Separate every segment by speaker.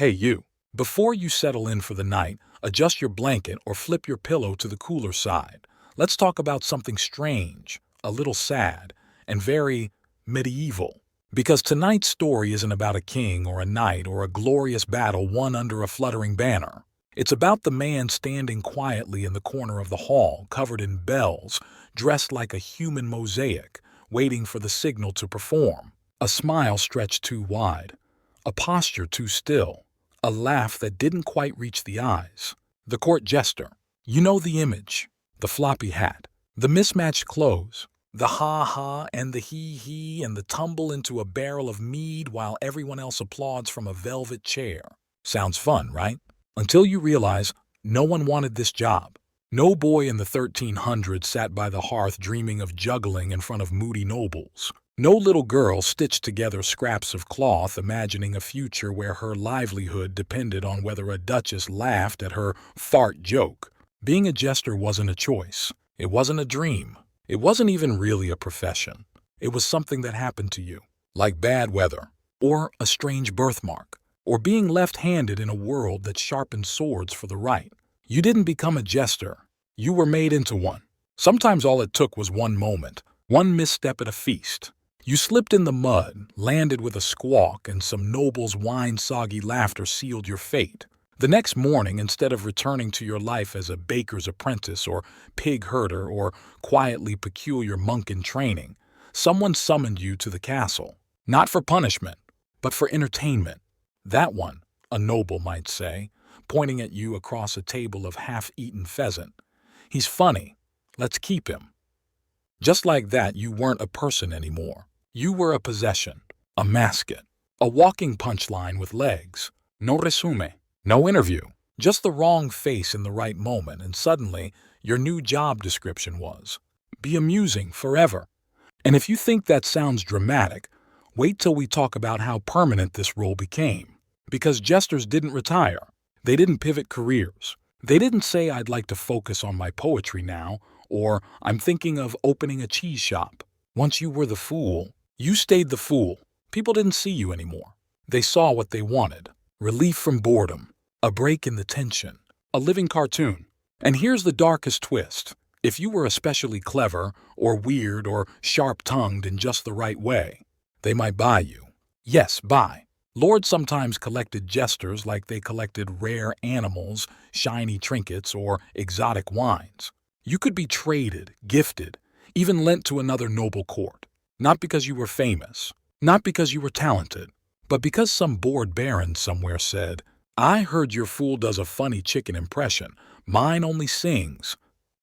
Speaker 1: Hey you, before you settle in for the night, adjust your blanket or flip your pillow to the cooler side. Let's talk about something strange, a little sad, and very medieval. Because tonight's story isn't about a king or a knight or a glorious battle won under a fluttering banner. It's about the man standing quietly in the corner of the hall, covered in bells, dressed like a human mosaic, waiting for the signal to perform. A smile stretched too wide, a posture too still, a laugh that didn't quite reach the eyes. The court jester. You know the image. The floppy hat, the mismatched clothes, the ha-ha and the he and the tumble into a barrel of mead while everyone else applauds from a velvet chair. Sounds fun, right? Until you realize no one wanted this job. No boy in the 1300s sat by the hearth dreaming of juggling in front of moody nobles. No little girl stitched together scraps of cloth imagining a future where her livelihood depended on whether a duchess laughed at her fart joke. Being a jester wasn't a choice. It wasn't a dream. It wasn't even really a profession. It was something that happened to you, like bad weather, or a strange birthmark, or being left-handed in a world that sharpened swords for the right. You didn't become a jester. You were made into one. Sometimes all it took was one moment, one misstep at a feast. You slipped in the mud, landed with a squawk, and some noble's wine-soggy laughter sealed your fate. The next morning, instead of returning to your life as a baker's apprentice or pig herder or quietly peculiar monk in training, someone summoned you to the castle, not for punishment, but for entertainment. That one, a noble might say, pointing at you across a table of half-eaten pheasant. He's funny. Let's keep him. Just like that, you weren't a person anymore. You were a possession, a mascot, a walking punchline with legs. No resume, no interview, just the wrong face in the right moment, and suddenly your new job description was, be amusing forever. And if you think that sounds dramatic, wait till we talk about how permanent this role became. Because jesters didn't retire. They didn't pivot careers. They didn't say, I'd like to focus on my poetry now, or I'm thinking of opening a cheese shop. Once you were the fool, you stayed the fool. People didn't see you anymore. They saw what they wanted. Relief from boredom, a break in the tension, a living cartoon. And here's the darkest twist. If you were especially clever, or weird, or sharp-tongued in just the right way, they might buy you. Yes, buy. Lords sometimes collected jesters like they collected rare animals, shiny trinkets, or exotic wines. You could be traded, gifted, even lent to another noble court. Not because you were famous, not because you were talented, but because some bored baron somewhere said, I heard your fool does a funny chicken impression, mine only sings.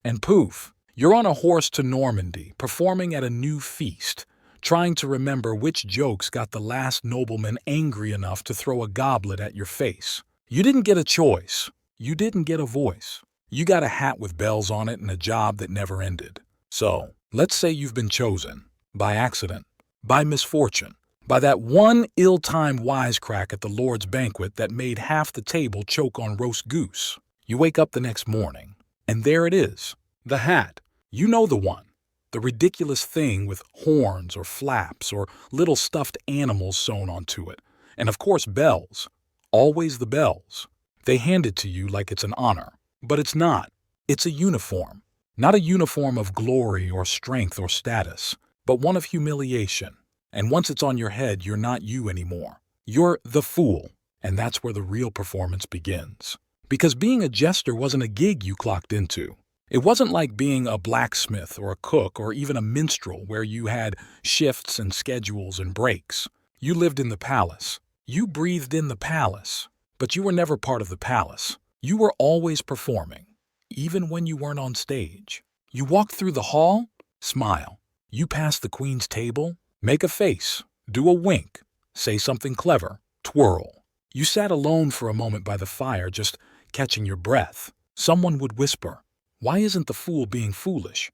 Speaker 1: And poof, you're on a horse to Normandy, performing at a new feast, trying to remember which jokes got the last nobleman angry enough to throw a goblet at your face. You didn't get a choice. You didn't get a voice. You got a hat with bells on it and a job that never ended. So, let's say you've been chosen. By accident. By misfortune. By that one ill-timed wisecrack at the Lord's banquet that made half the table choke on roast goose. You wake up the next morning, and there it is. The hat. You know the one. The ridiculous thing with horns or flaps or little stuffed animals sewn onto it. And of course bells. Always the bells. They hand it to you like it's an honor. But it's not. It's a uniform. Not a uniform of glory or strength or status, but one of humiliation. And once it's on your head, you're not you anymore. You're the fool. And that's where the real performance begins. Because being a jester wasn't a gig you clocked into. It wasn't like being a blacksmith or a cook or even a minstrel where you had shifts and schedules and breaks. You lived in the palace. You breathed in the palace. But you were never part of the palace. You were always performing, even when you weren't on stage. You walked through the hall, smile. You passed the queen's table, make a face, do a wink, say something clever, twirl. You sat alone for a moment by the fire, just catching your breath. Someone would whisper, why isn't the fool being foolish?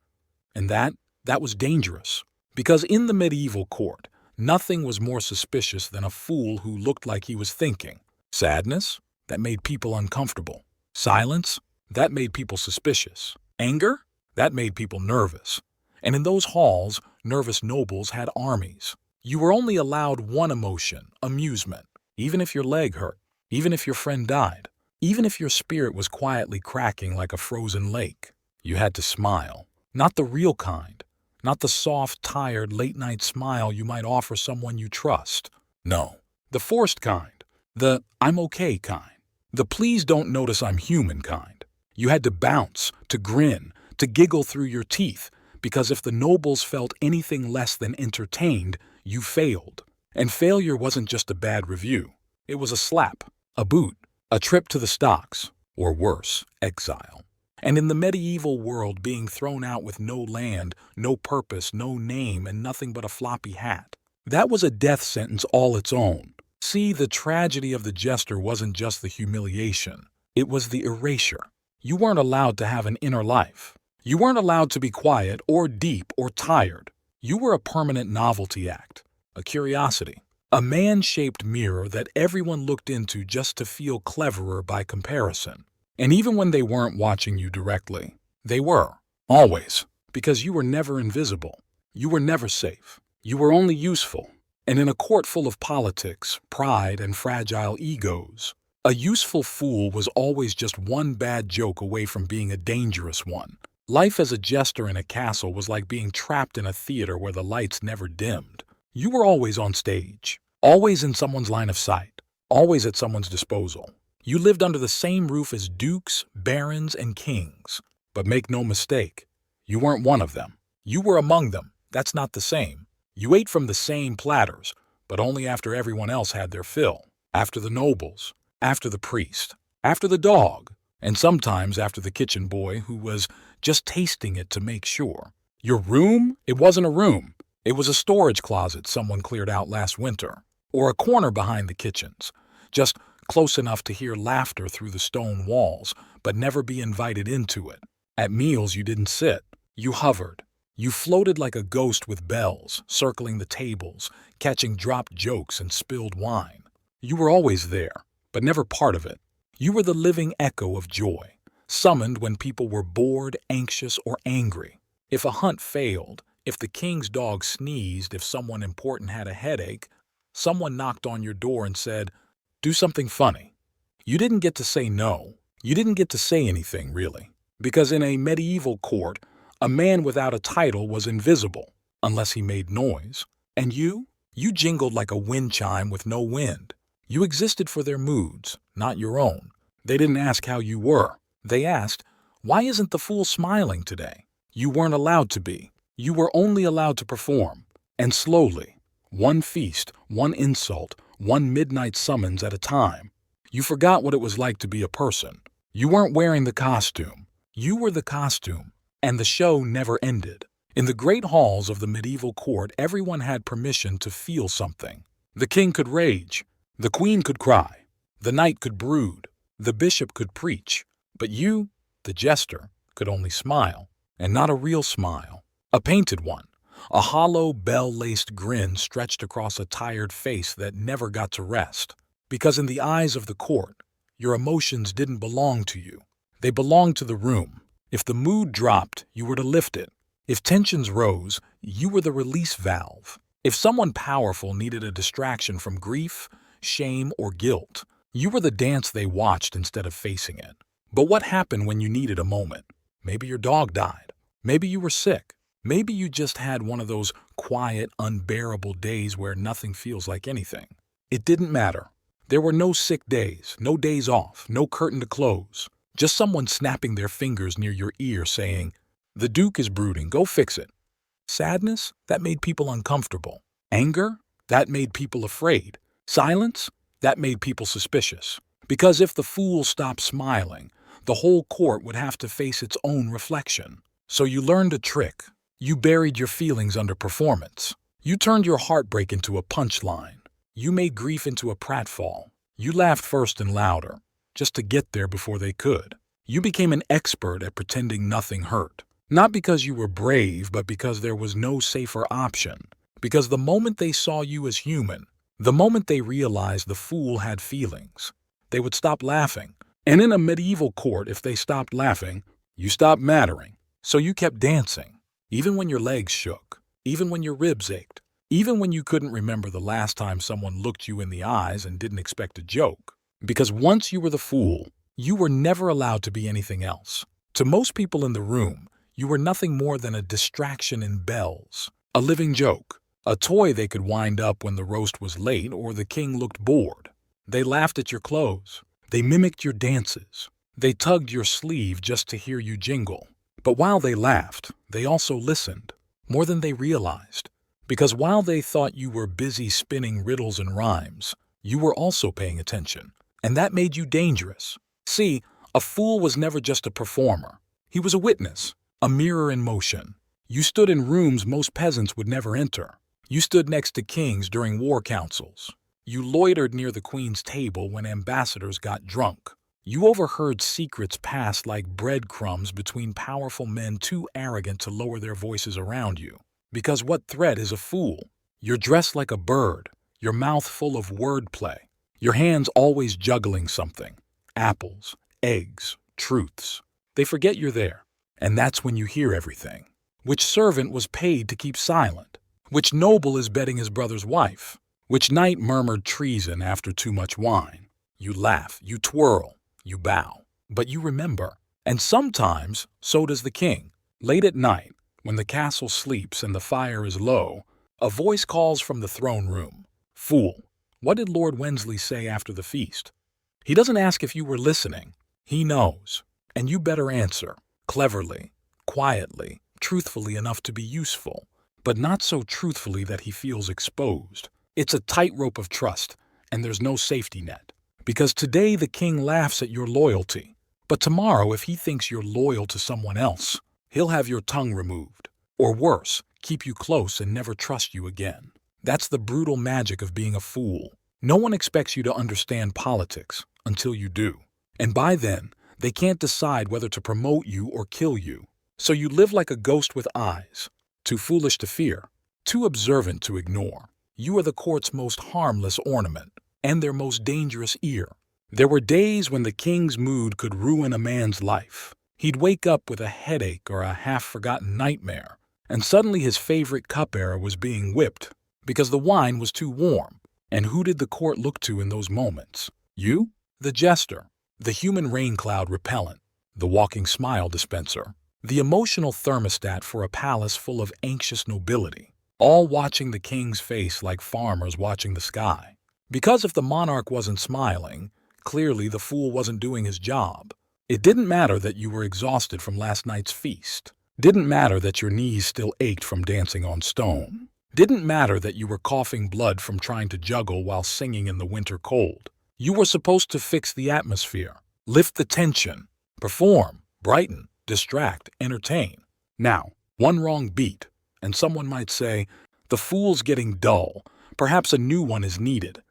Speaker 1: And that was dangerous. Because in the medieval court, nothing was more suspicious than a fool who looked like he was thinking. Sadness? That made people uncomfortable. Silence? That made people suspicious. Anger? That made people nervous. And in those halls, nervous nobles had armies. You were only allowed one emotion, amusement, even if your leg hurt. even if your friend died, even if your spirit was quietly cracking like a frozen lake. You had to smile. Not the real kind. Not the soft, tired, late-night smile you might offer someone you trust. No. The forced kind. The "I'm okay" kind. The "please don't notice I'm human" kind. You had to bounce, to grin, to giggle through your teeth, because if the nobles felt anything less than entertained, you failed. And failure wasn't just a bad review. It was a slap, a boot, a trip to the stocks, or worse, exile. And in the medieval world, being thrown out with no land, no purpose, no name, and nothing but a floppy hat, that was a death sentence all its own. See, the tragedy of the jester wasn't just the humiliation. It was the erasure. You weren't allowed to have an inner life. You weren't allowed to be quiet or deep or tired. You were a permanent novelty act, a curiosity, a man-shaped mirror that everyone looked into just to feel cleverer by comparison. And even when they weren't watching you directly, they were, always, because you were never invisible. You were never safe. You were only useful. And in a court full of politics, pride, and fragile egos, a useful fool was always just one bad joke away from being a dangerous one. Life as a jester in a castle was like being trapped in a theater where the lights never dimmed. You were always on stage, always in someone's line of sight, always at someone's disposal. You lived under the same roof as dukes, barons, and kings. But make no mistake, you weren't one of them. You were among them. That's not the same. You ate from the same platters, but only after everyone else had their fill. After the nobles, after the priest, after the dog, and sometimes after the kitchen boy who was just tasting it to make sure. Your room? It wasn't a room. It was a storage closet someone cleared out last winter, or a corner behind the kitchens, just close enough to hear laughter through the stone walls, but never be invited into it. At meals you didn't sit. You hovered. You floated like a ghost with bells, circling the tables, catching dropped jokes and spilled wine. You were always there, but never part of it. You were the living echo of joy, summoned when people were bored, anxious, or angry. If a hunt failed, if the king's dog sneezed, if someone important had a headache, someone knocked on your door and said, "Do something funny." You didn't get to say no. You didn't get to say anything, really. Because in a medieval court, a man without a title was invisible, unless he made noise. And you jingled like a wind chime with no wind. You existed for their moods, not your own. They didn't ask how you were. They asked, "Why isn't the fool smiling today?" You weren't allowed to be. You were only allowed to perform. And slowly, one feast, one insult, one midnight summons at a time, you forgot what it was like to be a person. You weren't wearing the costume. You were the costume, and the show never ended. In the great halls of the medieval court, everyone had permission to feel something. The king could rage. The queen could cry. The knight could brood. The bishop could preach. But you, the jester, could only smile. And not a real smile. A painted one. A hollow, bell-laced grin stretched across a tired face that never got to rest. Because in the eyes of the court, your emotions didn't belong to you. They belonged to the room. If the mood dropped, you were to lift it. If tensions rose, you were the release valve. If someone powerful needed a distraction from grief, shame, or guilt, you were the dance they watched instead of facing it. But what happened when you needed a moment? Maybe your dog died. Maybe you were sick. Maybe you just had one of those quiet, unbearable days where nothing feels like anything. It didn't matter. There were no sick days, no days off, no curtain to close. Just someone snapping their fingers near your ear saying, "The Duke is brooding, go fix it." Sadness? That made people uncomfortable. Anger? That made people afraid. Silence? That made people suspicious. Because if the fool stopped smiling, the whole court would have to face its own reflection. So you learned a trick. You buried your feelings under performance. You turned your heartbreak into a punchline. You made grief into a pratfall. You laughed first and louder, just to get there before they could. You became an expert at pretending nothing hurt. Not because you were brave, but because there was no safer option. Because the moment they saw you as human, the moment they realized the fool had feelings, they would stop laughing. And in a medieval court, if they stopped laughing, you stopped mattering. So you kept dancing, even when your legs shook, even when your ribs ached, even when you couldn't remember the last time someone looked you in the eyes and didn't expect a joke. Because once you were the fool, you were never allowed to be anything else. To most people in the room, you were nothing more than a distraction in bells, a living joke, a toy they could wind up when the roast was late or the king looked bored. They laughed at your clothes. They mimicked your dances. They tugged your sleeve just to hear you jingle. But while they laughed, they also listened, more than they realized. Because while they thought you were busy spinning riddles and rhymes, you were also paying attention. And that made you dangerous. See, a fool was never just a performer. He was a witness, a mirror in motion. You stood in rooms most peasants would never enter. You stood next to kings during war councils. You loitered near the queen's table when ambassadors got drunk. You overheard secrets pass like breadcrumbs between powerful men too arrogant to lower their voices around you. Because what threat is a fool? You're dressed like a bird, your mouth full of wordplay, your hands always juggling something. Apples, eggs, truths. They forget you're there, and that's when you hear everything. Which servant was paid to keep silent? Which noble is betting his brother's wife? Which knight murmured treason after too much wine? You laugh, you twirl, you bow. But you remember. And sometimes, so does the king. Late at night, when the castle sleeps and the fire is low, a voice calls from the throne room. Fool, what did Lord Wensley say after the feast? He doesn't ask if you were listening. He knows. And you better answer. Cleverly, quietly, truthfully enough to be useful, but not so truthfully that he feels exposed. It's a tightrope of trust, and there's no safety net. Because today the king laughs at your loyalty, but tomorrow if he thinks you're loyal to someone else, he'll have your tongue removed. Or worse, keep you close and never trust you again. That's the brutal magic of being a fool. No one expects you to understand politics until you do. And by then, they can't decide whether to promote you or kill you. So you live like a ghost with eyes, too foolish to fear, too observant to ignore. You are the court's most harmless ornament, and their most dangerous ear. There were days when the king's mood could ruin a man's life. He'd wake up with a headache or a half-forgotten nightmare, and suddenly his favorite cup-bearer was being whipped because the wine was too warm. And who did the court look to in those moments? You? The jester, the human rain cloud repellent, the walking smile dispenser, the emotional thermostat for a palace full of anxious nobility, all watching the king's face like farmers watching the sky. Because if the monarch wasn't smiling, clearly the fool wasn't doing his job. It didn't matter that you were exhausted from last night's feast. Didn't matter that your knees still ached from dancing on stone. Didn't matter that you were coughing blood from trying to juggle while singing in the winter cold. You were supposed to fix the atmosphere, lift the tension, perform, brighten, distract, entertain. Now, one wrong beat, and someone might say, the fool's getting dull, perhaps a new one is needed.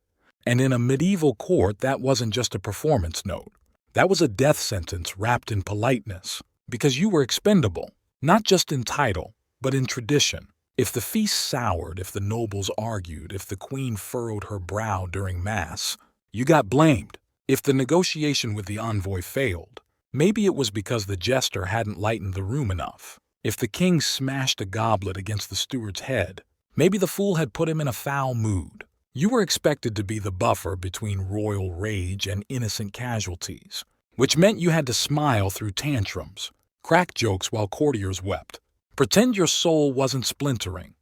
Speaker 1: And in a medieval court, that wasn't just a performance note. That was a death sentence wrapped in politeness, because you were expendable, not just in title, but in tradition. If the feast soured, if the nobles argued, if the queen furrowed her brow during mass, you got blamed. If the negotiation with the envoy failed, maybe it was because the jester hadn't lightened the room enough. If the king smashed a goblet against the steward's head, maybe the fool had put him in a foul mood. You were expected to be the buffer between royal rage and innocent casualties, which meant you had to smile through tantrums, crack jokes while courtiers wept, pretend your soul wasn't splintering,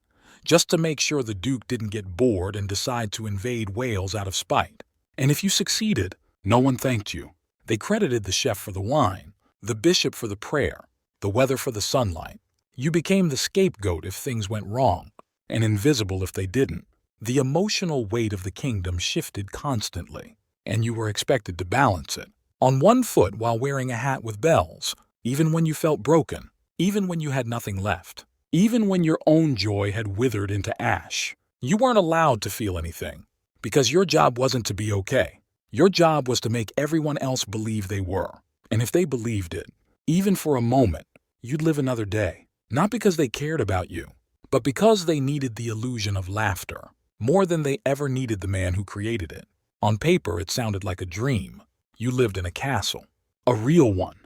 Speaker 1: just to make sure the duke didn't get bored and decide to invade Wales out of spite. And if you succeeded, no one thanked you. They credited the chef for the wine, the bishop for the prayer, the weather for the sunlight. You became the scapegoat if things went wrong, and invisible if they didn't. The emotional weight of the kingdom shifted constantly, and you were expected to balance it. On one foot while wearing a hat with bells, even when you felt broken, even when you had nothing left, even when your own joy had withered into ash. You weren't allowed to feel anything, because your job wasn't to be okay. Your job was to make everyone else believe they were. And if they believed it, even for a moment, you'd live another day. Not because they cared about you, but because they needed the illusion of laughter, more than they ever needed the man who created it. On paper, it sounded like a dream. You lived in a castle, a real one,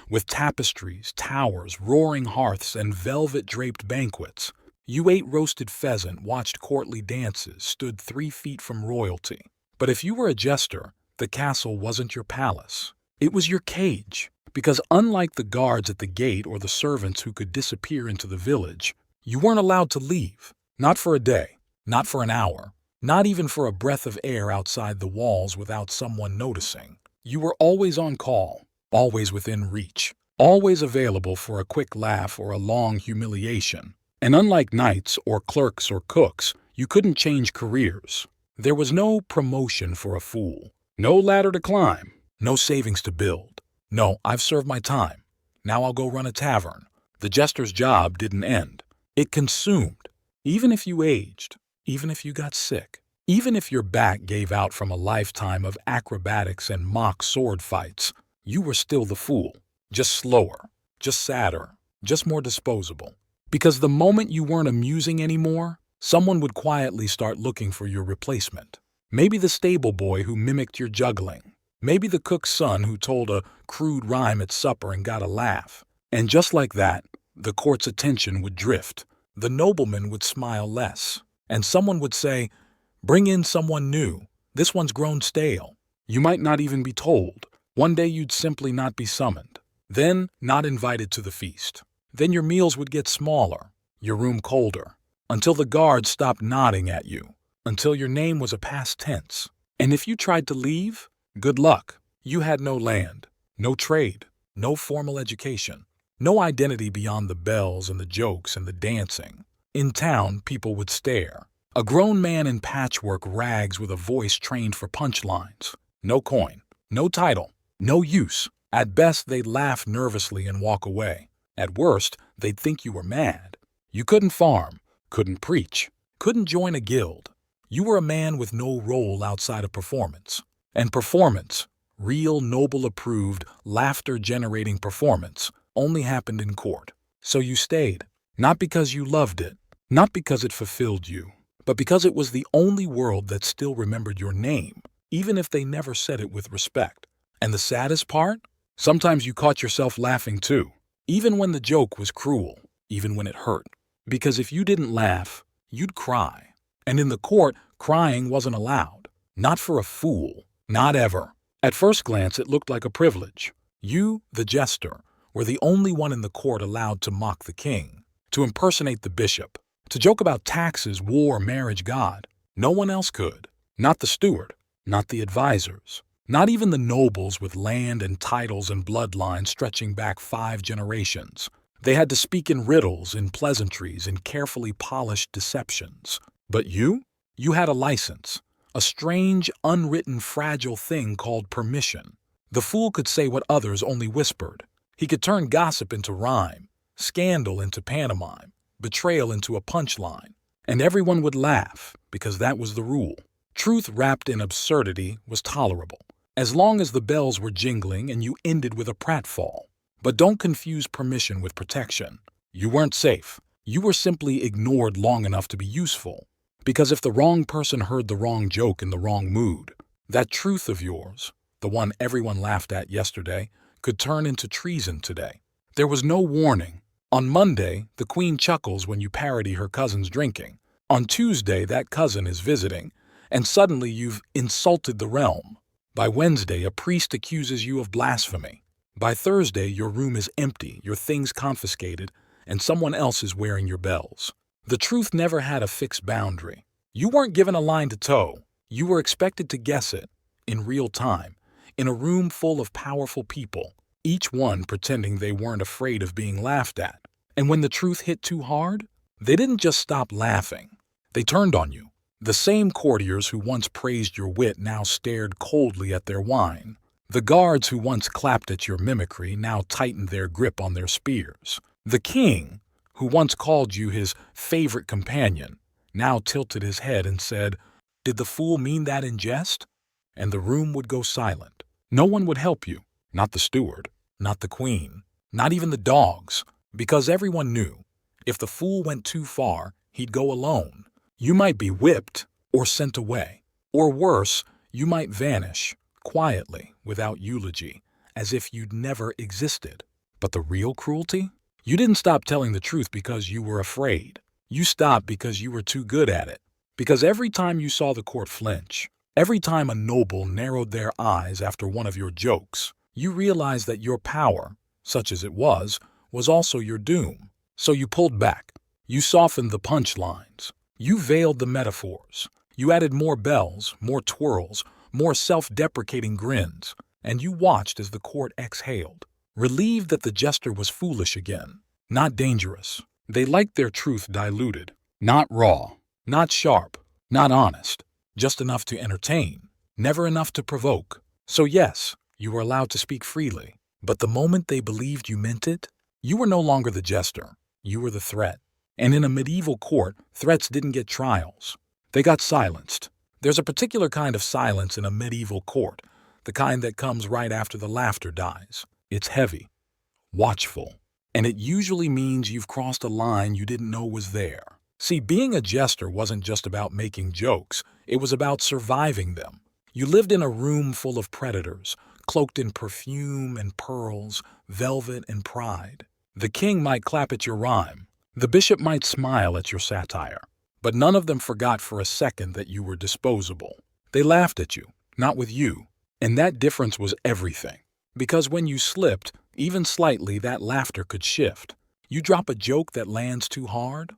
Speaker 1: with tapestries, towers, roaring hearths, and velvet-draped banquets. You ate roasted pheasant, watched courtly dances, stood 3 feet from royalty. But if you were a jester, the castle wasn't your palace. It was your cage. Because unlike the guards at the gate or the servants who could disappear into the village, you weren't allowed to leave. Not for a day, not for an hour, not even for a breath of air outside the walls without someone noticing. You were always on call, always within reach, always available for a quick laugh or a long humiliation. And unlike knights or clerks or cooks, you couldn't change careers. There was no promotion for a fool, no ladder to climb, no savings to build. No, I've served my time. Now I'll go run a tavern. The jester's job didn't end. It consumed. Even if you aged, even if you got sick, even if your back gave out from a lifetime of acrobatics and mock sword fights, you were still the fool. Just slower, just sadder, just more disposable. Because the moment you weren't amusing anymore, someone would quietly start looking for your replacement. Maybe the stable boy who mimicked your juggling. Maybe the cook's son who told a crude rhyme at supper and got a laugh. And just like that, the court's attention would drift. The nobleman would smile less. And someone would say, "Bring in someone new. This one's grown stale." You might not even be told. One day you'd simply not be summoned. Then not invited to the feast. Then your meals would get smaller, your room colder, until the guards stopped nodding at you, until your name was a past tense. And if you tried to leave, good luck. You had no land, no trade, no formal education, no identity beyond the bells and the jokes and the dancing. In town, people would stare. A grown man in patchwork rags with a voice trained for punchlines. No coin, no title, no use. At best, they'd laugh nervously and walk away. At worst, they'd think you were mad. You couldn't farm, couldn't preach, couldn't join a guild. You were a man with no role outside of performance. And performance, real, noble-approved, laughter-generating performance, only happened in court. So you stayed, not because you loved it, not because it fulfilled you, but because it was the only world that still remembered your name, even if they never said it with respect. And the saddest part? Sometimes you caught yourself laughing too, even when the joke was cruel, even when it hurt. Because if you didn't laugh, you'd cry. And in the court, crying wasn't allowed. Not for a fool. Not ever. At first glance, it looked like a privilege. You, the jester, were the only one in the court allowed to mock the king, to impersonate the bishop, to joke about taxes, war, marriage, God. No one else could. Not the steward, not the advisors, not even the nobles with land and titles and bloodlines stretching back 5 generations. They had to speak in riddles, in pleasantries, in carefully polished deceptions. But you had a license. A strange, unwritten, fragile thing called permission. The fool could say what others only whispered. He could turn gossip into rhyme, scandal into pantomime, betrayal into a punchline. And everyone would laugh, because that was the rule. Truth wrapped in absurdity was tolerable, as long as the bells were jingling and you ended with a pratfall. But don't confuse permission with protection. You weren't safe. You were simply ignored long enough to be useful. Because if the wrong person heard the wrong joke in the wrong mood, that truth of yours, the one everyone laughed at yesterday, could turn into treason today. There was no warning. On Monday, the queen chuckles when you parody her cousin's drinking. On Tuesday, that cousin is visiting, and suddenly you've insulted the realm. By Wednesday, a priest accuses you of blasphemy. By Thursday, your room is empty, your things confiscated, and someone else is wearing your bells. The truth never had a fixed boundary. You weren't given a line to toe. You were expected to guess it, in real time, in a room full of powerful people, each one pretending they weren't afraid of being laughed at. And when the truth hit too hard, they didn't just stop laughing. They turned on you. The same courtiers who once praised your wit now stared coldly at their wine. The guards who once clapped at your mimicry now tightened their grip on their spears. The king, who once called you his favorite companion, now tilted his head and said, "Did the fool mean that in jest?" And the room would go silent. No one would help you, not the steward, not the queen, not even the dogs, because everyone knew, if the fool went too far, he'd go alone. You might be whipped or sent away, or worse, you might vanish, quietly, without eulogy, as if you'd never existed. But the real cruelty? You didn't stop telling the truth because you were afraid. You stopped because you were too good at it. Because every time you saw the court flinch, Every time a noble narrowed their eyes after one of your jokes, you realized that your power, such as it was also your doom. So you pulled back. You softened the punchlines. You veiled the metaphors. You added more bells, more twirls, more self-deprecating grins, and you watched as the court exhaled, relieved that the jester was foolish again, not dangerous. They liked their truth diluted, not raw, not sharp, not honest, just enough to entertain, never enough to provoke. So yes, you were allowed to speak freely, but the moment they believed you meant it, you were no longer the jester, you were the threat. And in a medieval court, threats didn't get trials. They got silenced. There's a particular kind of silence in a medieval court, the kind that comes right after the laughter dies. It's heavy, watchful, and it usually means you've crossed a line you didn't know was there. See, being a jester wasn't just about making jokes, it was about surviving them. You lived in a room full of predators, cloaked in perfume and pearls, velvet and pride. The king might clap at your rhyme. The bishop might smile at your satire. But none of them forgot for a second that you were disposable. They laughed at you, not with you. And that difference was everything. Because when you slipped, even slightly, that laughter could shift. You drop a joke that lands too hard,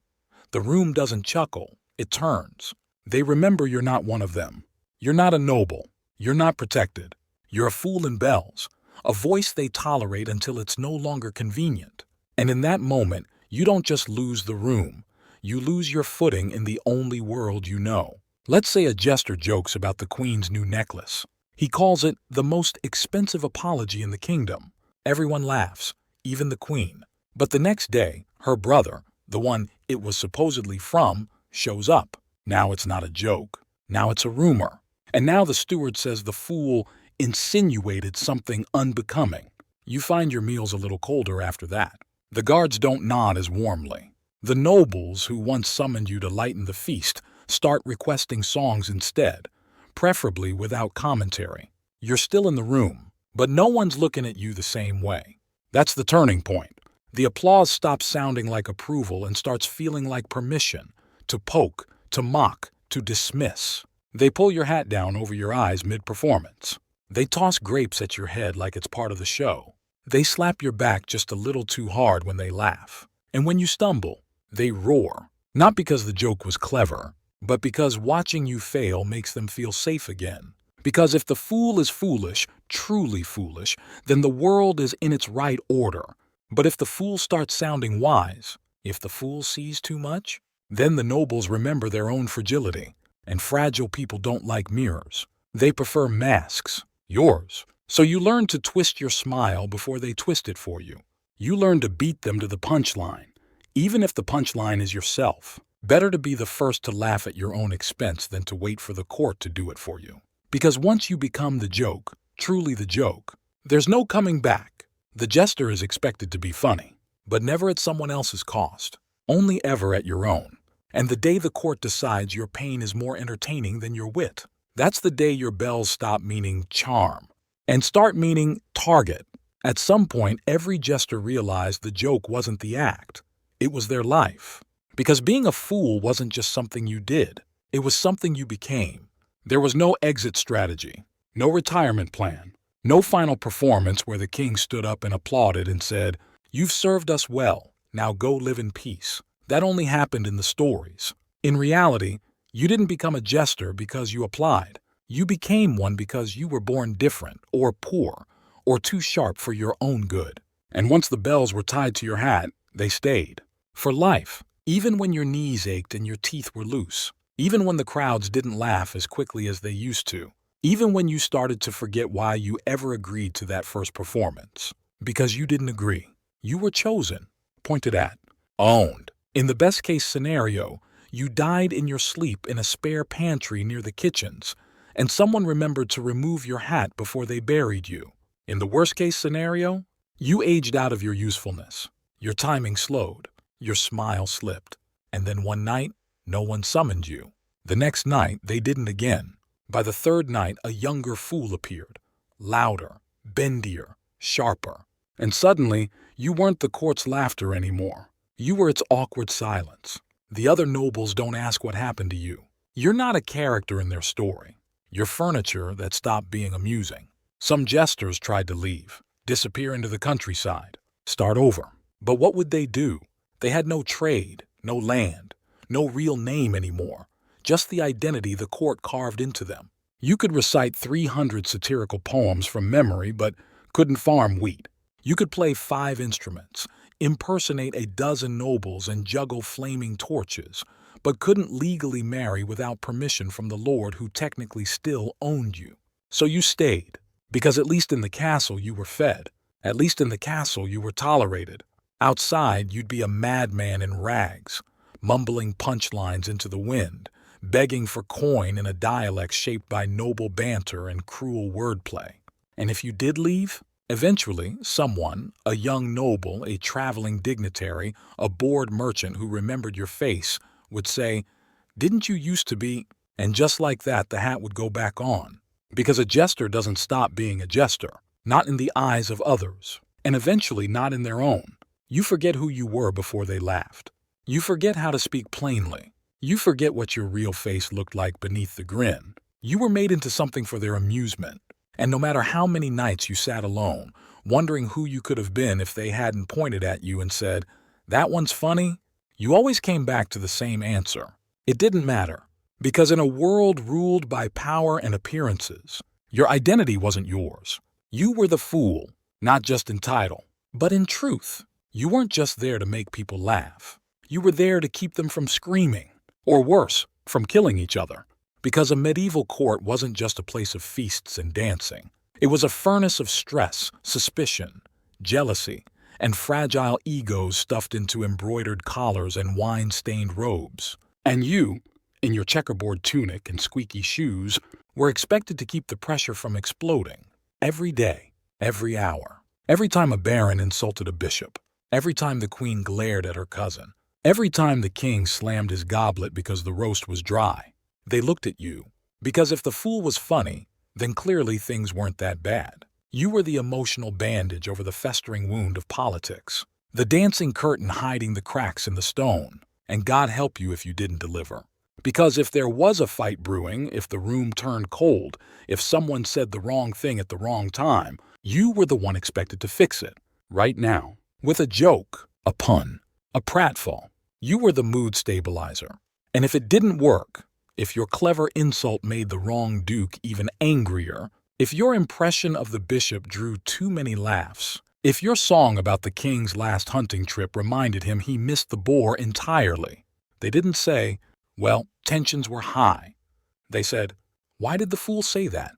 Speaker 1: the room doesn't chuckle, it turns. They remember you're not one of them. You're not a noble. You're not protected. You're a fool in bells, a voice they tolerate until it's no longer convenient. And in that moment, you don't just lose the room. You lose your footing in the only world you know. Let's say a jester jokes about the queen's new necklace. He calls it the most expensive apology in the kingdom. Everyone laughs, even the queen. But the next day, her brother, the one it was supposedly from, shows up. Now it's not a joke. Now it's a rumor. And now the steward says the fool insinuated something unbecoming. You find your meals a little colder after that. The guards don't nod as warmly. The nobles who once summoned you to lighten the feast start requesting songs instead, preferably without commentary. You're still in the room, but no one's looking at you the same way. That's the turning point. The applause stops sounding like approval and starts feeling like permission to poke, to mock, to dismiss. They pull your hat down over your eyes mid-performance. They toss grapes at your head like it's part of the show. They slap your back just a little too hard when they laugh. And when you stumble, they roar. Not because the joke was clever, but because watching you fail makes them feel safe again. Because if the fool is foolish, truly foolish, then the world is in its right order. But if the fool starts sounding wise, if the fool sees too much, then the nobles remember their own fragility. And fragile people don't like mirrors. They prefer masks, yours. So you learn to twist your smile before they twist it for you. You learn to beat them to the punchline, even if the punchline is yourself. Better to be the first to laugh at your own expense than to wait for the court to do it for you. Because once you become the joke, truly the joke, there's no coming back. The jester is expected to be funny, but never at someone else's cost, only ever at your own. And the day the court decides your pain is more entertaining than your wit, that's the day your bells stop meaning charm and start meaning target. At some point, every jester realized the joke wasn't the act. It was their life. Because being a fool wasn't just something you did. It was something you became. There was no exit strategy, no retirement plan, no final performance where the king stood up and applauded and said, "You've served us well, now go live in peace." That only happened in the stories. In reality, you didn't become a jester because you applied. You became one because you were born different, or poor, or too sharp for your own good. And once the bells were tied to your hat, they stayed. For life, even when your knees ached and your teeth were loose, even when the crowds didn't laugh as quickly as they used to, even when you started to forget why you ever agreed to that first performance. Because you didn't agree. You were chosen, pointed at, owned. In the best-case scenario, you died in your sleep in a spare pantry near the kitchens, and someone remembered to remove your hat before they buried you. In the worst-case scenario, you aged out of your usefulness. Your timing slowed, your smile slipped, and then one night, no one summoned you. The next night, they didn't again. By the third night, a younger fool appeared, louder, bendier, sharper. And suddenly, you weren't the court's laughter anymore. You were its awkward silence. The other nobles don't ask what happened to you. You're not a character in their story. your furniture that stopped being amusing. Some jesters tried to leave, disappear into the countryside, start over. But what would they do? They had no trade, no land, no real name anymore, just the identity the court carved into them. You could recite 300 satirical poems from memory, but couldn't farm wheat. You could play 5 instruments, impersonate a dozen nobles, and juggle flaming torches, but couldn't legally marry without permission from the lord who technically still owned you. So you stayed, because at least in the castle you were fed. At least in the castle you were tolerated. Outside you'd be a madman in rags, mumbling punchlines into the wind, begging for coin in a dialect shaped by noble banter and cruel wordplay. And if you did leave, eventually someone, a young noble, a traveling dignitary, a bored merchant who remembered your face, would say, "Didn't you used to be?" And just like that, the hat would go back on. Because a jester doesn't stop being a jester, not in the eyes of others, and eventually not in their own. You forget who you were before they laughed. You forget how to speak plainly. You forget what your real face looked like beneath the grin. You were made into something for their amusement. And no matter how many nights you sat alone, wondering who you could have been if they hadn't pointed at you and said, "That one's funny," you always came back to the same answer. It didn't matter. Because in a world ruled by power and appearances, your identity wasn't yours. You were the fool, not just in title, but in truth. You weren't just there to make people laugh. You were there to keep them from screaming, or worse, from killing each other. Because a medieval court wasn't just a place of feasts and dancing. It was a furnace of stress, suspicion, jealousy, and fragile egos stuffed into embroidered collars and wine-stained robes. And you, in your checkerboard tunic and squeaky shoes, were expected to keep the pressure from exploding. Every day, every hour, every time a baron insulted a bishop, every time the queen glared at her cousin, every time the king slammed his goblet because the roast was dry, they looked at you. Because if the fool was funny, then clearly things weren't that bad. You were the emotional bandage over the festering wound of politics, the dancing curtain hiding the cracks in the stone, and God help you if you didn't deliver. Because if there was a fight brewing, if the room turned cold, if someone said the wrong thing at the wrong time, you were the one expected to fix it, right now. With a joke, a pun, a pratfall, you were the mood stabilizer. And if it didn't work, if your clever insult made the wrong duke even angrier, if your impression of the bishop drew too many laughs, if your song about the king's last hunting trip reminded him he missed the boar entirely, they didn't say, "Well, tensions were high." They said, "Why did the fool say that?"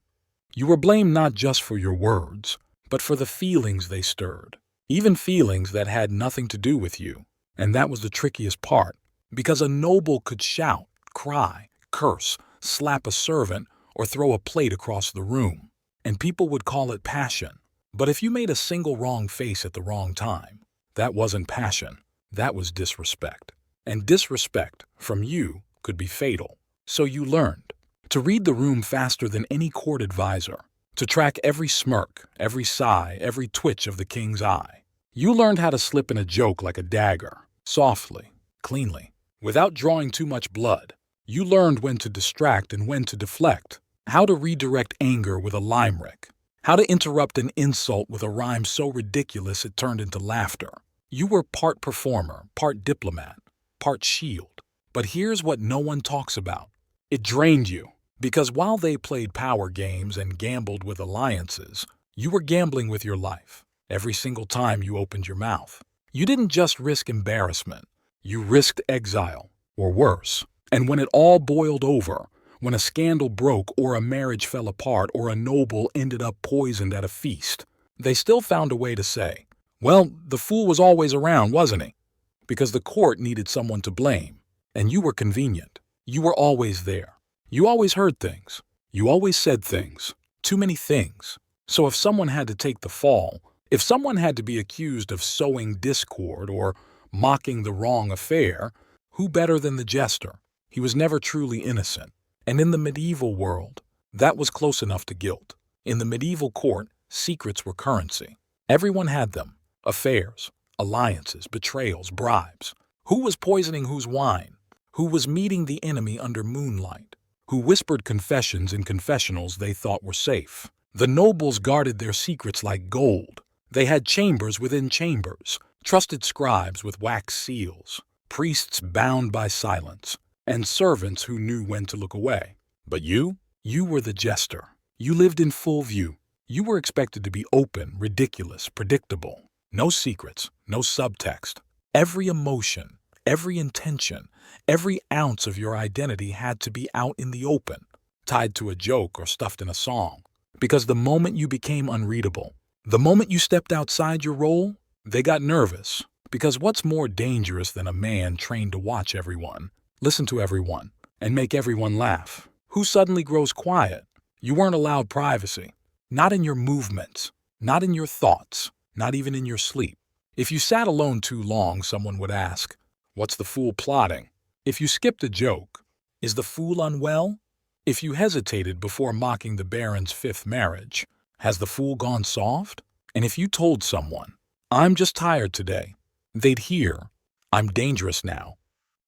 Speaker 1: You were blamed not just for your words, but for the feelings they stirred, even feelings that had nothing to do with you. And that was the trickiest part, because a noble could shout, cry, curse, slap a servant, or throw a plate across the room, and people would call it passion. But if you made a single wrong face at the wrong time, that wasn't passion, that was disrespect. And disrespect, from you, could be fatal. So you learned to read the room faster than any court advisor, to track every smirk, every sigh, every twitch of the king's eye. You learned how to slip in a joke like a dagger, softly, cleanly, without drawing too much blood. You learned when to distract and when to deflect, how to redirect anger with a limerick, how to interrupt an insult with a rhyme so ridiculous it turned into laughter. You were part performer, part diplomat, part shield. But here's what no one talks about. It drained you, because while they played power games and gambled with alliances, you were gambling with your life every single time you opened your mouth. You didn't just risk embarrassment, you risked exile, or worse. And when it all boiled over, when a scandal broke or a marriage fell apart or a noble ended up poisoned at a feast, they still found a way to say, "Well, the fool was always around, wasn't he?" Because the court needed someone to blame. And you were convenient. You were always there. You always heard things. You always said things. Too many things. So if someone had to take the fall, if someone had to be accused of sowing discord or mocking the wrong affair, who better than the jester? He was never truly innocent. And in the medieval world, that was close enough to guilt. In the medieval court, secrets were currency. Everyone had them. Affairs, alliances, betrayals, bribes. Who was poisoning whose wine? Who was meeting the enemy under moonlight? who whispered confessions in confessionals they thought were safe. The nobles guarded their secrets like gold. They had chambers within chambers, trusted scribes with wax seals, priests bound by silence, and servants who knew when to look away. But you were the jester. You lived in full view. You were expected to be open, ridiculous, predictable. No secrets, no subtext. Every emotion, every intention, every ounce of your identity had to be out in the open, tied to a joke or stuffed in a song. Because the moment you became unreadable, the moment you stepped outside your role, they got nervous. Because what's more dangerous than a man trained to watch everyone, listen to everyone, and make everyone laugh? Who suddenly grows quiet? You weren't allowed privacy. Not in your movements, not in your thoughts, not even in your sleep. If you sat alone too long, someone would ask, "What's the fool plotting?" If you skipped a joke, "Is the fool unwell?" If you hesitated before mocking the Baron's fifth marriage, "Has the fool gone soft?" And if you told someone, "I'm just tired today," they'd hear, "I'm dangerous now."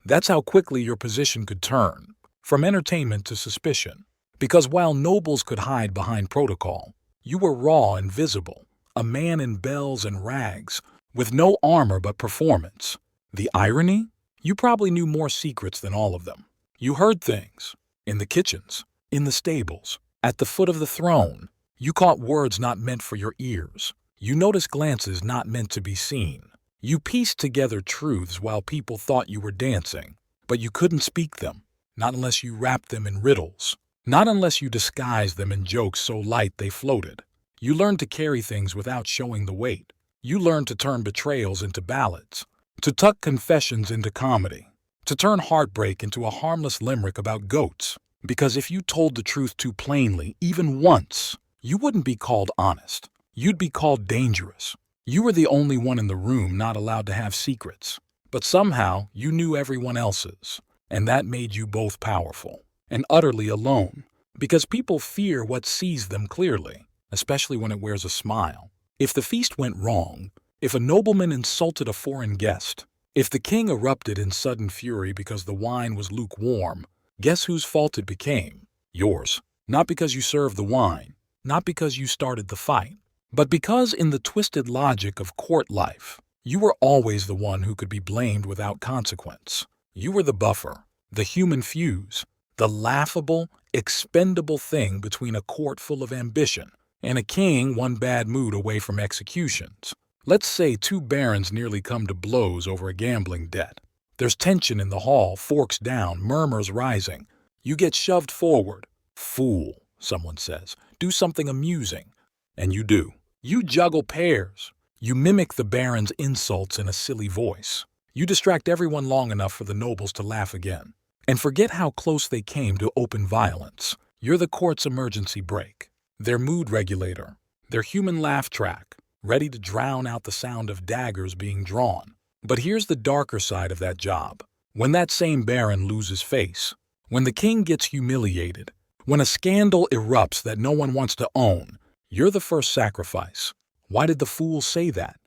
Speaker 1: That's how quickly your position could turn, from entertainment to suspicion. Because while nobles could hide behind protocol, you were raw and visible, a man in bells and rags, with no armor but performance. The irony? You probably knew more secrets than all of them. You heard things. In the kitchens, in the stables, at the foot of the throne. You caught words not meant for your ears. You noticed glances not meant to be seen. You pieced together truths while people thought you were dancing, but you couldn't speak them, not unless you wrapped them in riddles. Not unless you disguised them in jokes so light they floated. You learned to carry things without showing the weight. You learned to turn betrayals into ballads, to tuck confessions into comedy, to turn heartbreak into a harmless limerick about goats. Because if you told the truth too plainly, even once, you wouldn't be called honest. You'd be called dangerous. You were the only one in the room not allowed to have secrets. But somehow, you knew everyone else's, and that made you both powerful and utterly alone, because people fear what sees them clearly, especially when it wears a smile. If the feast went wrong, if a nobleman insulted a foreign guest, if the king erupted in sudden fury because the wine was lukewarm, guess whose fault it became? Yours. Not because you served the wine, not because you started the fight, but because in the twisted logic of court life, you were always the one who could be blamed without consequence. You were the buffer, the human fuse, the laughable, expendable thing between a court full of ambition and a king one bad mood away from executions. Let's say two barons nearly come to blows over a gambling debt. There's tension in the hall, forks down, murmurs rising. You get shoved forward. "Fool," someone says, "do something amusing." And you do. You juggle pairs. You mimic the baron's insults in a silly voice. You distract everyone long enough for the nobles to laugh again. And forget how close they came to open violence. You're the court's emergency brake, their mood regulator, their human laugh track, ready to drown out the sound of daggers being drawn. But here's the darker side of that job. When that same baron loses face, when the king gets humiliated, when a scandal erupts that no one wants to own, you're the first sacrifice. Why did the fool say that?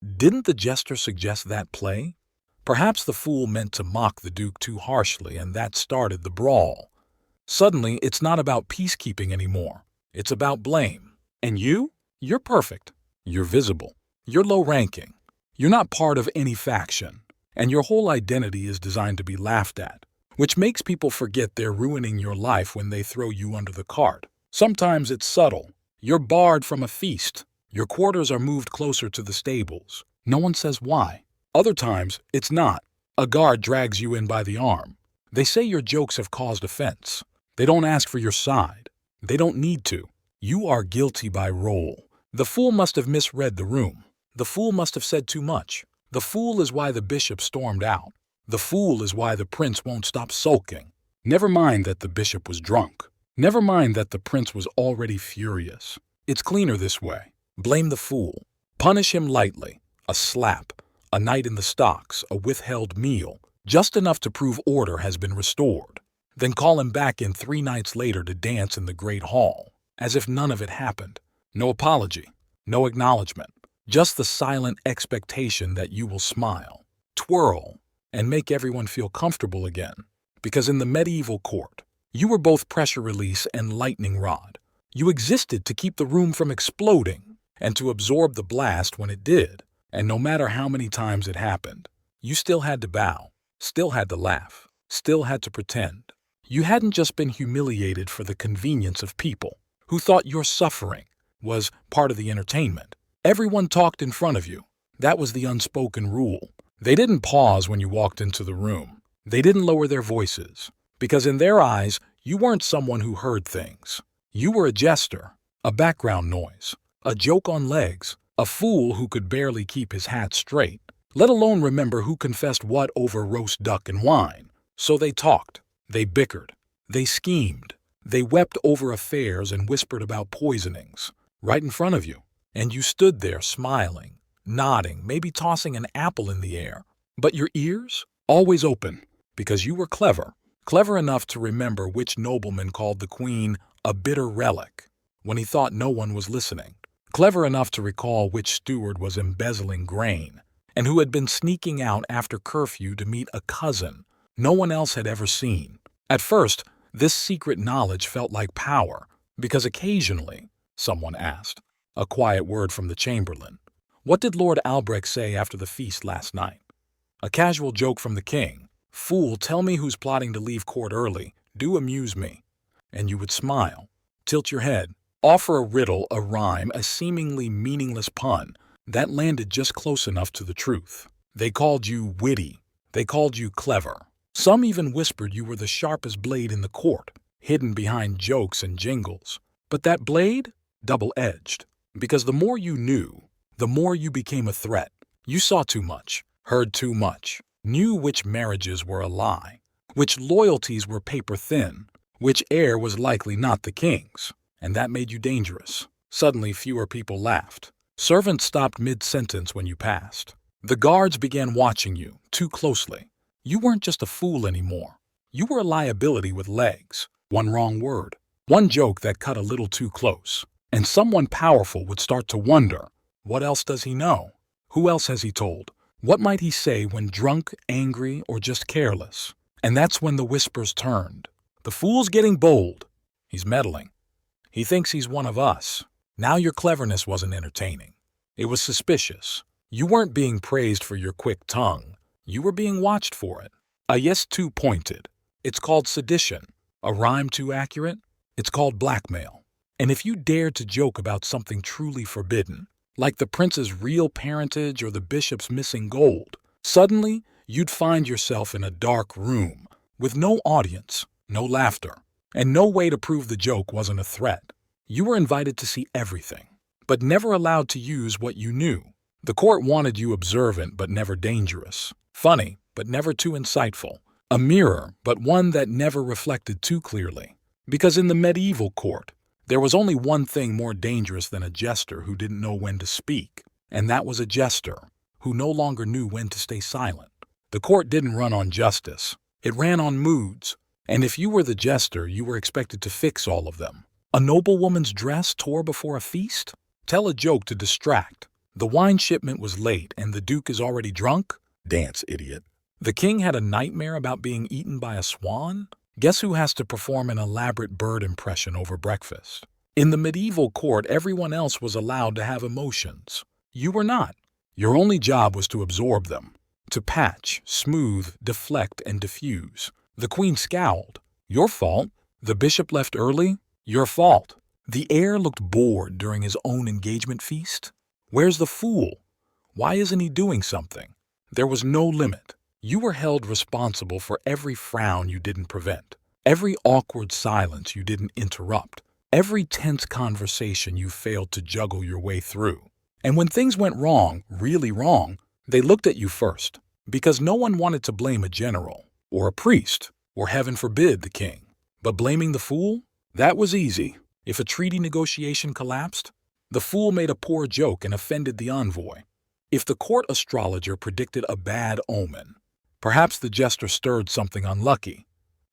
Speaker 1: Didn't the jester suggest that play? Perhaps the fool meant to mock the duke too harshly, and that started the brawl. Suddenly, it's not about peacekeeping anymore. It's about blame. And you're perfect. You're visible. You're low-ranking. You're not part of any faction. And your whole identity is designed to be laughed at, which makes people forget they're ruining your life when they throw you under the cart. Sometimes it's subtle. You're barred from a feast. Your quarters are moved closer to the stables. No one says why. Other times, it's not. A guard drags you in by the arm. They say your jokes have caused offense. They don't ask for your side. They don't need to. You are guilty by role. The fool must have misread the room. The fool must have said too much. The fool is why the bishop stormed out. The fool is why the prince won't stop sulking. Never mind that the bishop was drunk. Never mind that the prince was already furious. It's cleaner this way. Blame the fool. Punish him lightly. A slap. A night in the stocks, a withheld meal, just enough to prove order has been restored. Then call him back in 3 nights later to dance in the great hall, as if none of it happened. No apology, no acknowledgement, just the silent expectation that you will smile, twirl, and make everyone feel comfortable again. Because in the medieval court, You were both pressure release and lightning rod. You existed to keep the room from exploding and to absorb the blast when it did. And no matter how many times it happened, you still had to bow, still had to laugh, still had to pretend. You hadn't just been humiliated for the convenience of people who thought your suffering was part of the entertainment. Everyone talked in front of you. That was the unspoken rule. They didn't pause when you walked into the room. They didn't lower their voices, because in their eyes, you weren't someone who heard things. You were a jester, a background noise, a joke on legs, a fool who could barely keep his hat straight, let alone remember who confessed what over roast duck and wine. So they talked, they bickered, they schemed, they wept over affairs and whispered about poisonings, right in front of you. And you stood there smiling, nodding, maybe tossing an apple in the air. But your ears? Always open, because you were clever. Clever enough to remember which nobleman called the queen a bitter relic when he thought no one was listening. Clever enough to recall which steward was embezzling grain and who had been sneaking out after curfew to meet a cousin no one else had ever seen. At first, this secret knowledge felt like power, because occasionally, someone asked, a quiet word from the chamberlain, "What did Lord Albrecht say after the feast last night?" A casual joke from the king, "Fool, tell me who's plotting to leave court early. Do amuse me." And you would smile, tilt your head, offer a riddle, a rhyme, a seemingly meaningless pun that landed just close enough to the truth. They called you witty. They called you clever. Some even whispered you were the sharpest blade in the court, hidden behind jokes and jingles. But that blade? Double-edged. Because the more you knew, the more you became a threat. You saw too much, heard too much, knew which marriages were a lie, which loyalties were paper-thin, which heir was likely not the king's, and that made you dangerous. Suddenly, fewer people laughed. Servants stopped mid-sentence when you passed. The guards began watching you too closely. You weren't just a fool anymore. You were a liability with legs. One wrong word, one joke that cut a little too close, and someone powerful would start to wonder, what else does he know? Who else has he told? What might he say when drunk, angry, or just careless? And that's when the whispers turned. The fool's getting bold. He's meddling. He thinks he's one of us. Now your cleverness wasn't entertaining. It was suspicious. You weren't being praised for your quick tongue. You were being watched for it. A yes too pointed. It's called sedition. A rhyme too accurate. It's called blackmail. And if you dared to joke about something truly forbidden, like the prince's real parentage or the bishop's missing gold, suddenly you'd find yourself in a dark room with no audience, no laughter, and no way to prove the joke wasn't a threat. You were invited to see everything, but never allowed to use what you knew. The court wanted you observant but never dangerous, funny but never too insightful, a mirror but one that never reflected too clearly. Because in the medieval court, there was only one thing more dangerous than a jester who didn't know when to speak, and that was a jester who no longer knew when to stay silent. The court didn't run on justice. It ran on moods, and if you were the jester, you were expected to fix all of them. A noblewoman's dress tore before a feast? Tell a joke to distract. The wine shipment was late and the duke is already drunk? Dance, idiot. The king had a nightmare about being eaten by a swan? Guess who has to perform an elaborate bird impression over breakfast? In the medieval court, everyone else was allowed to have emotions. You were not. Your only job was to absorb them, to patch, smooth, deflect, and diffuse. The queen scowled. Your fault. The bishop left early. Your fault. The heir looked bored during his own engagement feast. Where's the fool? Why isn't he doing something? There was no limit. You were held responsible for every frown you didn't prevent, every awkward silence you didn't interrupt, every tense conversation you failed to juggle your way through. And when things went wrong, really wrong, they looked at you first, because no one wanted to blame a general, or a priest, or heaven forbid, the king. But blaming the fool? That was easy. If a treaty negotiation collapsed, the fool made a poor joke and offended the envoy. If the court astrologer predicted a bad omen, perhaps the jester stirred something unlucky.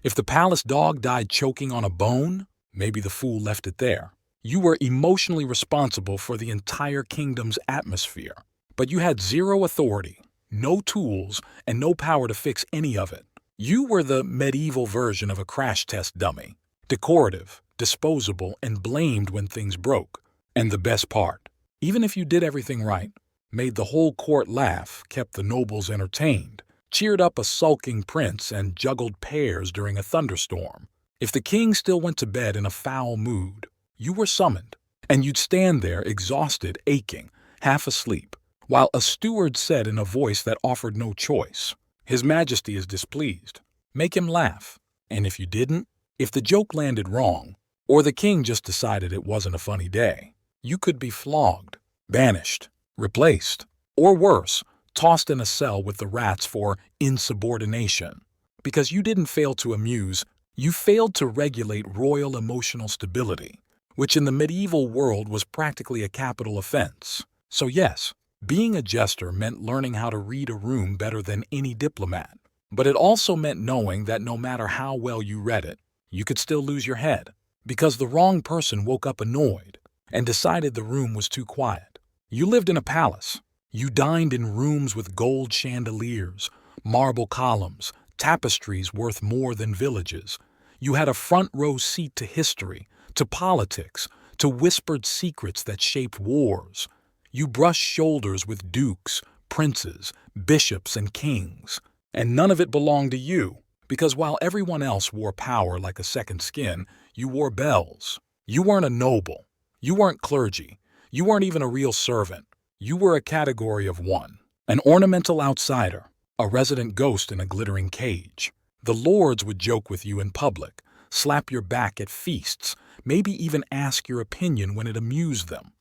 Speaker 1: If the palace dog died choking on a bone, maybe the fool left it there. You were emotionally responsible for the entire kingdom's atmosphere, but you had zero authority, no tools, and no power to fix any of it. You were the medieval version of a crash test dummy. Decorative, disposable, and blamed when things broke. And the best part, even if you did everything right, made the whole court laugh, kept the nobles entertained, cheered up a sulking prince, and juggled pears during a thunderstorm. If the king still went to bed in a foul mood, you were summoned, and you'd stand there exhausted, aching, half asleep, while a steward said in a voice that offered no choice, "His Majesty is displeased. Make him laugh." And if you didn't, if the joke landed wrong, or the king just decided it wasn't a funny day, you could be flogged, banished, replaced, or worse, tossed in a cell with the rats for insubordination. Because you didn't fail to amuse, you failed to regulate royal emotional stability, which in the medieval world was practically a capital offense. So yes, being a jester meant learning how to read a room better than any diplomat. But it also meant knowing that no matter how well you read it, you could still lose your head, because the wrong person woke up annoyed and decided the room was too quiet. You lived in a palace. You dined in rooms with gold chandeliers, marble columns, tapestries worth more than villages. You had a front row seat to history, to politics, to whispered secrets that shaped wars. You brushed shoulders with dukes, princes, bishops, and kings. And none of it belonged to you, because while everyone else wore power like a second skin, you wore bells. You weren't a noble. You weren't clergy. You weren't even a real servant. You were a category of one, an ornamental outsider, a resident ghost in a glittering cage. The lords would joke with you in public, slap your back at feasts, maybe even ask your opinion when it amused them.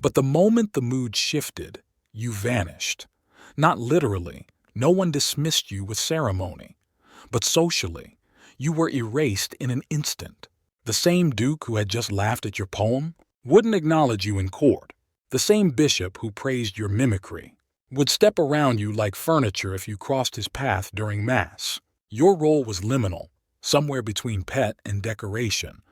Speaker 1: But the moment the mood shifted, you vanished. Not literally, no one dismissed you with ceremony. But socially, you were erased in an instant. The same duke who had just laughed at your poem wouldn't acknowledge you in court. The same bishop who praised your mimicry would step around you like furniture if you crossed his path during Mass. Your role was liminal, somewhere between pet and decoration,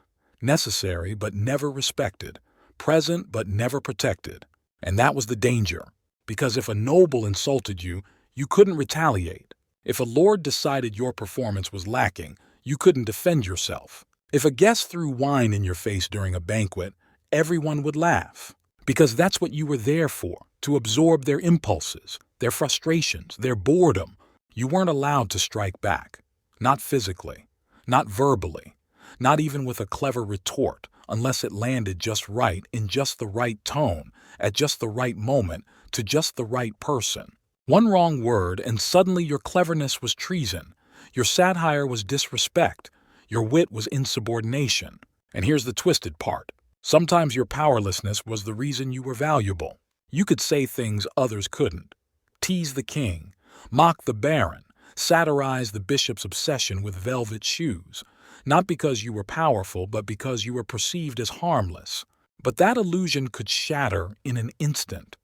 Speaker 1: necessary but never respected, present but never protected. And that was the danger, because if a noble insulted you, you couldn't retaliate. If a lord decided your performance was lacking, you couldn't defend yourself. If a guest threw wine in your face during a banquet, everyone would laugh. Because that's what you were there for, to absorb their impulses, their frustrations, their boredom. You weren't allowed to strike back. Not physically, not verbally, not even with a clever retort, unless it landed just right, in just the right tone, at just the right moment, to just the right person. One wrong word and suddenly your cleverness was treason, your satire was disrespect, your wit was insubordination. And here's the twisted part. Sometimes your powerlessness was the reason you were valuable. You could say things others couldn't. Tease the king, mock the baron, satirize the bishop's obsession with velvet shoes. Not because you were powerful, but because you were perceived as harmless. But that illusion could shatter in an instant.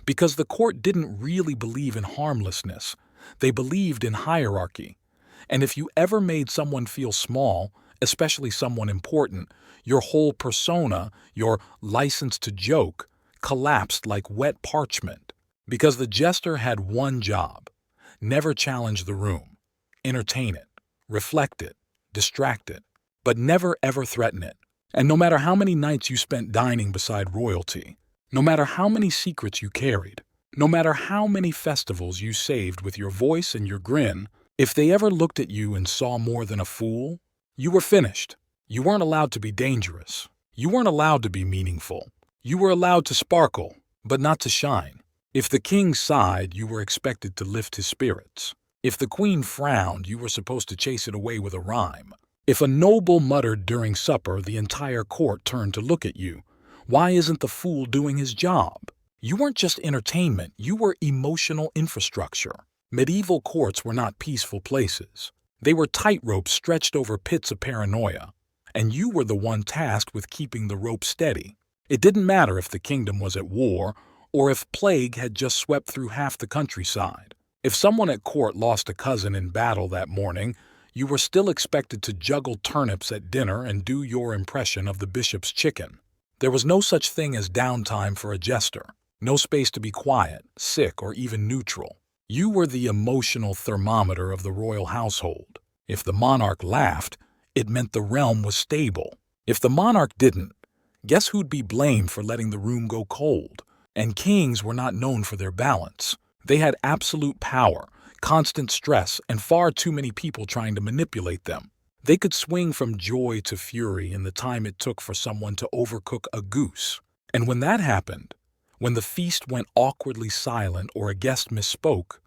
Speaker 1: Because the court didn't really believe in harmlessness. They believed in hierarchy. And if you ever made someone feel small, especially someone important, your whole persona, your license to joke, collapsed like wet parchment. Because the jester had one job: never challenge the room, entertain it, reflect it, distract it, but never ever threaten it. And no matter how many nights you spent dining beside royalty, no matter how many secrets you carried, no matter how many festivals you saved with your voice and your grin, if they ever looked at you and saw more than a fool, you were finished. You weren't allowed to be dangerous. You weren't allowed to be meaningful. You were allowed to sparkle, but not to shine. If the king sighed, you were expected to lift his spirits. If the queen frowned, you were supposed to chase it away with a rhyme. If a noble muttered during supper, the entire court turned to look at you. Why isn't the fool doing his job? You weren't just entertainment, you were emotional infrastructure. Medieval courts were not peaceful places. They were tightropes stretched over pits of paranoia. And you were the one tasked with keeping the rope steady. It didn't matter if the kingdom was at war, or if plague had just swept through half the countryside. If someone at court lost a cousin in battle that morning, you were still expected to juggle turnips at dinner and do your impression of the bishop's chicken. There was no such thing as downtime for a jester. No space to be quiet, sick, or even neutral. You were the emotional thermometer of the royal household. If the monarch laughed, it meant the realm was stable. If the monarch didn't, guess who'd be blamed for letting the room go cold? And kings were not known for their balance. They had absolute power, constant stress, and far too many people trying to manipulate them. They could swing from joy to fury in the time it took for someone to overcook a goose. And when that happened, when the feast went awkwardly silent or a guest misspoke,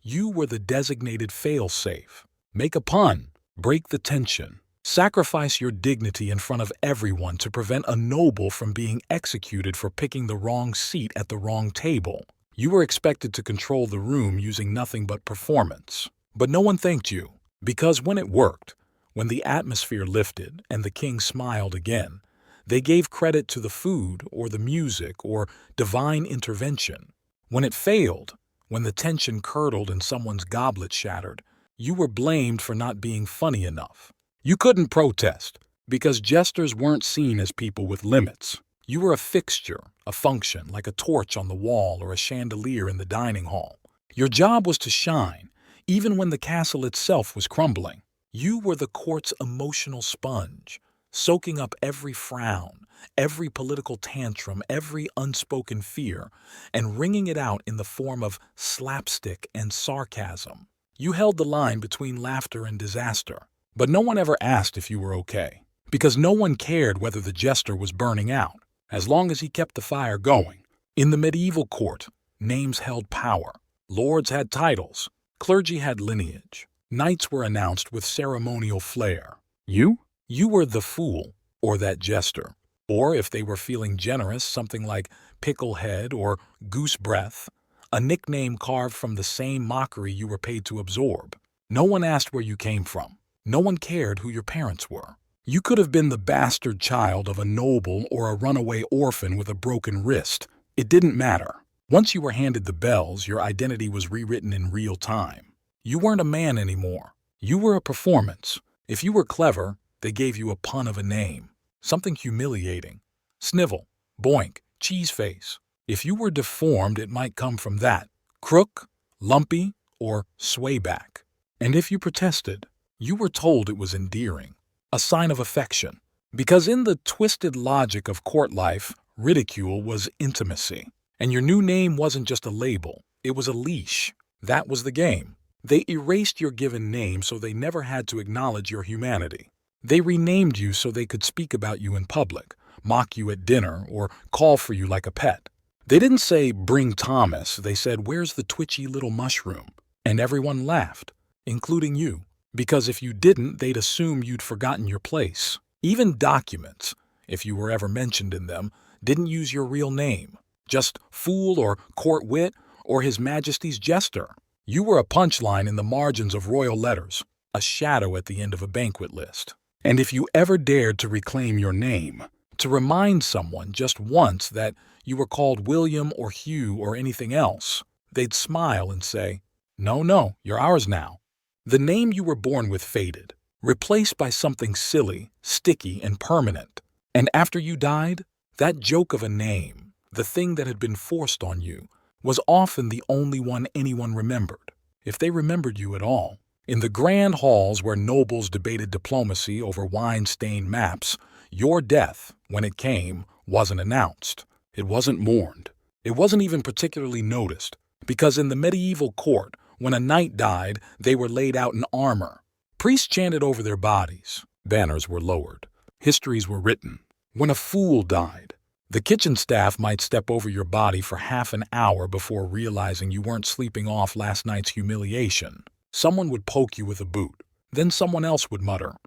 Speaker 1: you were the designated fail-safe. Make a pun, break the tension, sacrifice your dignity in front of everyone to prevent a noble from being executed for picking the wrong seat at the wrong table. You were expected to control the room using nothing but performance. But no one thanked you, because when it worked, when the atmosphere lifted and the king smiled again, they gave credit to the food or the music or divine intervention. When it failed, when the tension curdled and someone's goblet shattered, you were blamed for not being funny enough. You couldn't protest, because jesters weren't seen as people with limits. You were a fixture, a function, like a torch on the wall or a chandelier in the dining hall. Your job was to shine, even when the castle itself was crumbling. You were the court's emotional sponge, soaking up every frown, every political tantrum, every unspoken fear, and wringing it out in the form of slapstick and sarcasm. You held the line between laughter and disaster, but no one ever asked if you were okay, because no one cared whether the jester was burning out, as long as he kept the fire going. In the medieval court, names held power. Lords had titles, clergy had lineage, knights were announced with ceremonial flair. You were the fool, or that jester, or if they were feeling generous, something like picklehead or goose breath, a nickname carved from the same mockery you were paid to absorb. No one asked where you came from. No one cared who your parents were. You could have been the bastard child of a noble or a runaway orphan with a broken wrist. It didn't matter. Once you were handed the bells, your identity was rewritten in real time. You weren't a man anymore. You were a performance. If you were clever, they gave you a pun of a name, something humiliating. Snivel, boink, cheese face. If you were deformed, it might come from that. Crook, lumpy, or swayback. And if you protested, you were told it was endearing, a sign of affection. Because in the twisted logic of court life, ridicule was intimacy. And your new name wasn't just a label, it was a leash. That was the game. They erased your given name so they never had to acknowledge your humanity. They renamed you so they could speak about you in public, mock you at dinner, or call for you like a pet. They didn't say, "Bring Thomas," they said, "Where's the twitchy little mushroom?" And everyone laughed, including you, because if you didn't, they'd assume you'd forgotten your place. Even documents, if you were ever mentioned in them, didn't use your real name, just fool or court wit or His Majesty's jester. You were a punchline in the margins of royal letters, a shadow at the end of a banquet list. And if you ever dared to reclaim your name, to remind someone just once that you were called William or Hugh or anything else, they'd smile and say, No, you're ours now." The name you were born with faded, replaced by something silly, sticky, and permanent. And after you died, that joke of a name, the thing that had been forced on you, was often the only one anyone remembered, if they remembered you at all. In the grand halls where nobles debated diplomacy over wine-stained maps, your death, when it came, wasn't announced. It wasn't mourned. It wasn't even particularly noticed, because in the medieval court, when a knight died, they were laid out in armor. Priests chanted over their bodies. Banners were lowered. Histories were written. When a fool died, the kitchen staff might step over your body for half an hour before realizing you weren't sleeping off last night's humiliation. Someone would poke you with a boot. Then someone else would mutter,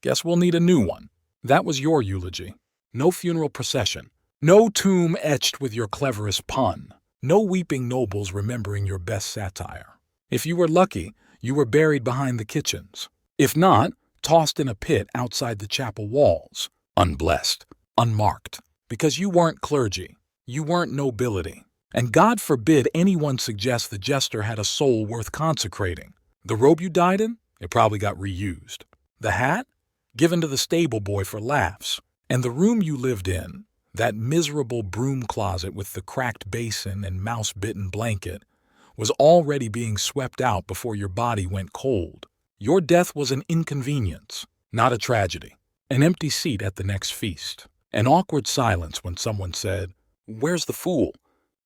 Speaker 1: Guess we'll need a new one." That was your eulogy. No funeral procession. No tomb etched with your cleverest pun. No weeping nobles remembering your best satire. If you were lucky, you were buried behind the kitchens. If not, tossed in a pit outside the chapel walls. Unblessed, unmarked. Because you weren't clergy. You weren't nobility. And God forbid anyone suggest the jester had a soul worth consecrating. The robe you died in? It probably got reused. The hat? Given to the stable boy for laughs. And the room you lived in, that miserable broom closet with the cracked basin and mouse-bitten blanket, was already being swept out before your body went cold. Your death was an inconvenience, not a tragedy. An empty seat at the next feast. An awkward silence when someone said, "Where's the fool?"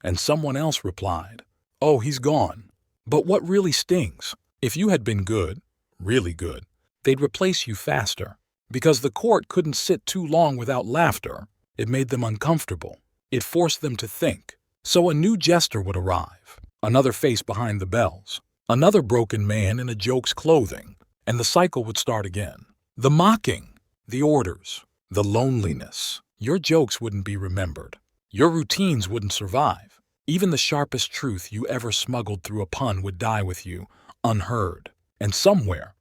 Speaker 1: And someone else replied, "Oh, he's gone." But what really stings? If you had been good, really good, they'd replace you faster. Because the court couldn't sit too long without laughter, it made them uncomfortable. It forced them to think. So a new jester would arrive, another face behind the bells, another broken man in a joke's clothing, and the cycle would start again. The mocking, the orders, the loneliness. Your jokes wouldn't be remembered. Your routines wouldn't survive. Even the sharpest truth you ever smuggled through a pun would die with you, unheard. And somewhere,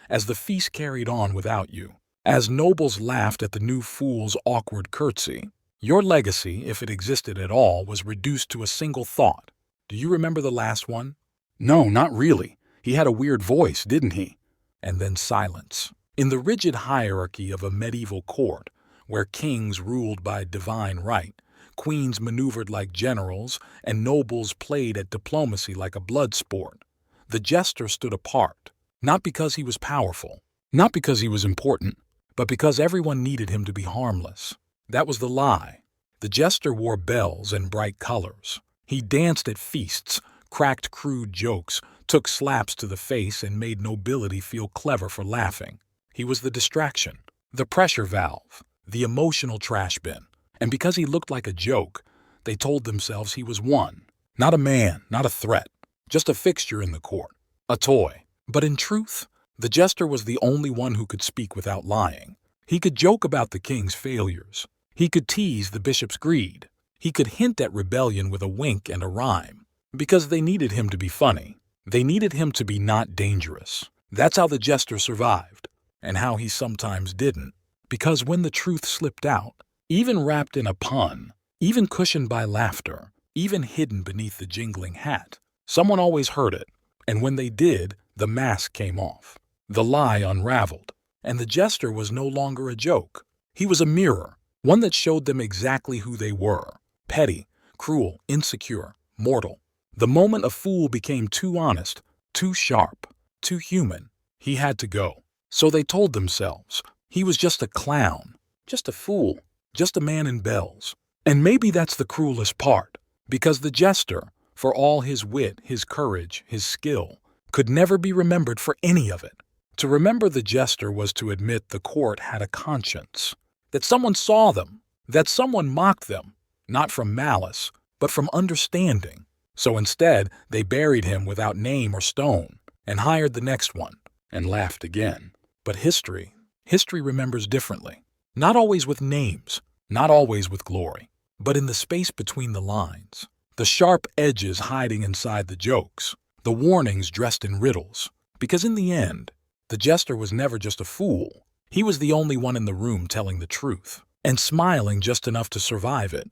Speaker 1: as the feast carried on without you, as nobles laughed at the new fool's awkward curtsy, your legacy, if it existed at all, was reduced to a single thought. Do you remember the last one? No, not really. He had a weird voice, didn't he? And then silence. In the rigid hierarchy of a medieval court, where kings ruled by divine right, queens maneuvered like generals, and nobles played at diplomacy like a blood sport, the jester stood apart, not because he was powerful, not because he was important, but because everyone needed him to be harmless. That was the lie. The jester wore bells and bright colors. He danced at feasts, cracked crude jokes, took slaps to the face, and made nobility feel clever for laughing. He was the distraction, the pressure valve, the emotional trash bin. And because he looked like a joke, they told themselves he was one. Not a man, not a threat, just a fixture in the court, a toy. But in truth, the jester was the only one who could speak without lying. He could joke about the king's failures. He could tease the bishop's greed. He could hint at rebellion with a wink and a rhyme. Because they needed him to be funny. They needed him to be not dangerous. That's how the jester survived, and how he sometimes didn't. Because when the truth slipped out, even wrapped in a pun, even cushioned by laughter, even hidden beneath the jingling hat, someone always heard it. And when they did, the mask came off. The lie unraveled. And the jester was no longer a joke. He was a mirror, one that showed them exactly who they were. Petty, cruel, insecure, mortal. The moment a fool became too honest, too sharp, too human, he had to go. So they told themselves, he was just a clown, just a fool, just a man in bells. And maybe that's the cruelest part, because the jester, for all his wit, his courage, his skill, could never be remembered for any of it. To remember the jester was to admit the court had a conscience, that someone saw them, that someone mocked them, not from malice, but from understanding. So instead, they buried him without name or stone, and hired the next one, and laughed again. But history remembers differently. Not always with names, not always with glory, but in the space between the lines. The sharp edges hiding inside the jokes, the warnings dressed in riddles. Because in the end, the jester was never just a fool. He was the only one in the room telling the truth, and smiling just enough to survive it.